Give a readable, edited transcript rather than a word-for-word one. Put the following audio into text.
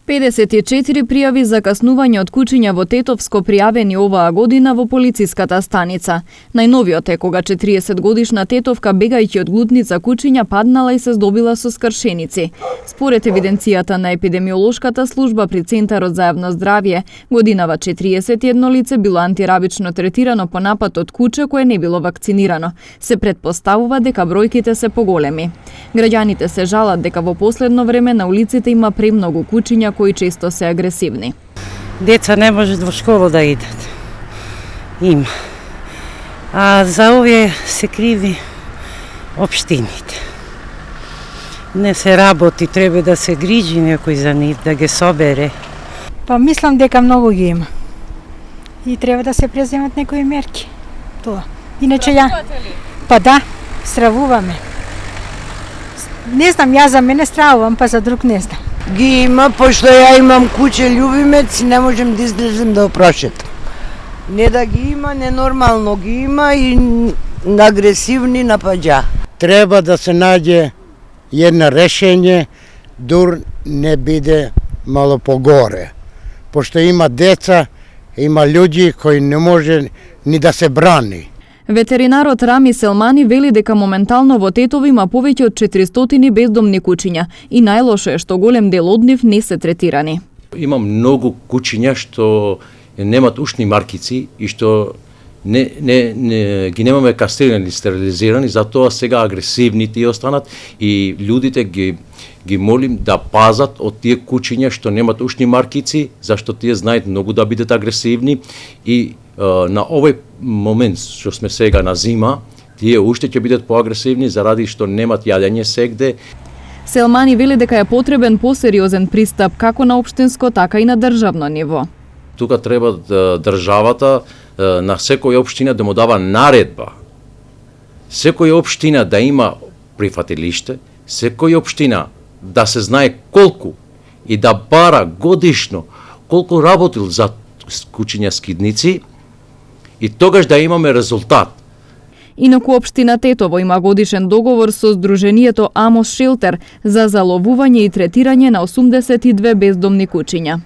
54 пријави за каснување од кучиња во Тетовско пријавени оваа година во полициската станица. Најновиот е кога 40-годишна тетовка, бегајќи од глутница кучиња, паднала и се здобила со скршеници. Според евиденцијата на епидемиолошката служба при Центарот за јавно здравје, годинава 41 лице било антирабично третирано по напад од куче кое не било вакцинирано. Се претпоставува дека бројките се поголеми. Граѓаните се жалат дека во последно време на улиците има премногу кучиња кои често се агресивни. Деца не можат во школа да идат. Има. А за овие се криви општините. Не се работи, треба да се грижи некој за нив, да ги собере. Па мислам дека многу ги има. И треба да се преземат некои мерки. Тоа. Иначе ја... Па да, стравуваме. Не знам, ја за мене стравувам, па за друг не знам. Ги има, пошто ја имам куче љубимец и не можем да излезем да опрошетам. Не да ги има, ненормално ги има и агресивни напаѓа. Треба да се наđe едно решење, дур не биде мало погоре. Пошто има деца, има луѓи кои не може ни да се брани. Ветеринарот Рами Селмани вели дека моментално во Тетово има повеќе од 400 бездомни кучиња и најлошо е што голем дел од нив не се третирани. Има многу кучиња што немат ушни маркици и што ги немаме кастрирани или стерилизирани, затоа сега агресивни тие останат и луѓите ги молим да пазат од тие кучиња што немат ушни маркици, зашто тие знаат многу да бидат агресивни и на овој момент што сме сега на зима, тие уште ќе бидат поагресивни заради што немат јадење сегде. Селмани вели дека е потребен посериозен пристап како на општинско, така и на државно ниво. Тука треба државата на секоја општина да му дава наредба. Секоја општина да има прифатилиште, секоја општина да се знае колку и да бара годишно колку работил за кучиња скидници и тогаш да имаме резултат. Инаку општина Тетово има годишен договор со Сдруженијето Амос Шелтер за заловување и третирање на 82 бездомни кучиња.